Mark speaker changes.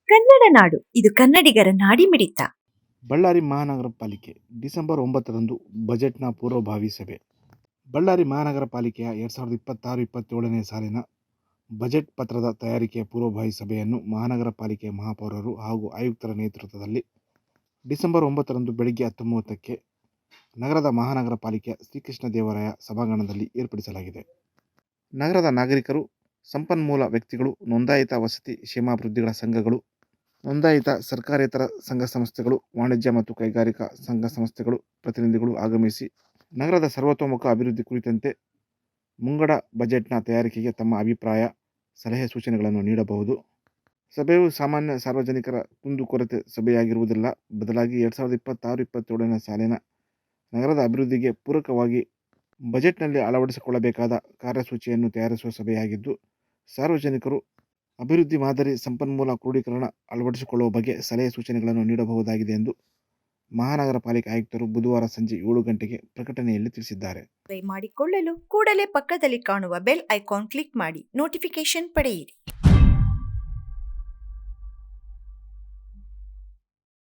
Speaker 1: ಕನ್ನಡ ನಾಡು ಇದು ಕನ್ನಡಿಗರ ನಾಡಿಮಿಡಿತ.
Speaker 2: ಬಳ್ಳಾರಿ ಮಹಾನಗರ ಪಾಲಿಕೆ ಡಿಸೆಂಬರ್ 9ರಂದು ಬಜೆಟ್ನ ಪೂರ್ವಭಾವಿ ಸಭೆ. ಬಳ್ಳಾರಿ ಮಹಾನಗರ ಪಾಲಿಕೆಯ 2026-27ನೇ ಸಾಲಿನ ಬಜೆಟ್ ಪತ್ರದ ತಯಾರಿಕೆಯ ಪೂರ್ವಭಾವಿ ಸಭೆಯನ್ನು ಮಹಾನಗರ ಪಾಲಿಕೆಯ ಮಹಾಪೌರರು ಹಾಗೂ ಆಯುಕ್ತರ ನೇತೃತ್ವದಲ್ಲಿ ಡಿಸೆಂಬರ್ 9ರಂದು ಬೆಳಗ್ಗೆ 10:30ಕ್ಕೆ ನಗರದ ಮಹಾನಗರ ಪಾಲಿಕೆಯ ಶ್ರೀಕೃಷ್ಣದೇವರಾಯ ಸಭಾಂಗಣದಲ್ಲಿ ಏರ್ಪಡಿಸಲಾಗಿದೆ. ನಗರದ ನಾಗರಿಕರು, ಸಂಪನ್ಮೂಲ ವ್ಯಕ್ತಿಗಳು, ನೋಂದಾಯಿತ ವಸತಿ ಕ್ಷೇಮಾಭಿವೃದ್ಧಿಗಳ ಸಂಘಗಳು, ನೋಂದಾಯಿತ ಸರ್ಕಾರೇತರ ಸಂಘ ಸಂಸ್ಥೆಗಳು, ವಾಣಿಜ್ಯ ಮತ್ತು ಕೈಗಾರಿಕಾ ಸಂಘ ಸಂಸ್ಥೆಗಳು ಪ್ರತಿನಿಧಿಗಳು ಆಗಮಿಸಿ ನಗರದ ಸರ್ವತೋಮುಖ ಅಭಿವೃದ್ಧಿ ಕುರಿತಂತೆ ಮುಂಗಡ ಬಜೆಟ್ನ ತಯಾರಿಕೆಗೆ ತಮ್ಮ ಅಭಿಪ್ರಾಯ, ಸಲಹೆ ಸೂಚನೆಗಳನ್ನು ನೀಡಬಹುದು. ಸಭೆಯು ಸಾಮಾನ್ಯ ಸಾರ್ವಜನಿಕರ ಕುಂದುಕೊರತೆ ಸಭೆಯಾಗಿರುವುದಿಲ್ಲ. ಬದಲಾಗಿ 2026-27ನೇ ಸಾಲಿನ ನಗರದ ಅಭಿವೃದ್ಧಿಗೆ ಪೂರಕವಾಗಿ ಬಜೆಟ್ನಲ್ಲಿ ಅಳವಡಿಸಿಕೊಳ್ಳಬೇಕಾದ ಕಾರ್ಯಸೂಚಿಯನ್ನು ತಯಾರಿಸುವ ಸಭೆಯಾಗಿದ್ದು, ಸಾರ್ವಜನಿಕರು ಅಭಿವೃದ್ಧಿ ಮಾದರಿ ಸಂಪನ್ಮೂಲ ಕ್ರೋಢೀಕರಣ ಅಳವಡಿಸಿಕೊಳ್ಳುವ ಬಗ್ಗೆ ಸಲಹೆ ಸೂಚನೆಗಳನ್ನು ನೀಡಬಹುದಾಗಿದೆ ಎಂದು ಮಹಾನಗರ ಪಾಲಿಕೆ ಆಯುಕ್ತರು ಬುಧವಾರ ಸಂಜೆ 7 ಗಂಟೆಗೆ ಪ್ರಕಟಣೆಯಲ್ಲಿ ತಿಳಿಸಿದ್ದಾರೆ.
Speaker 1: ಮಾಡಿಕೊಳ್ಳಲು ಕೂಡಲೇ ಪಕ್ಕದಲ್ಲಿ ಕಾಣುವ ಬೆಲ್ ಐಕಾನ್ ಕ್ಲಿಕ್ ಮಾಡಿ ನೋಟಿಫಿಕೇಶನ್ ಪಡೆಯಿರಿ.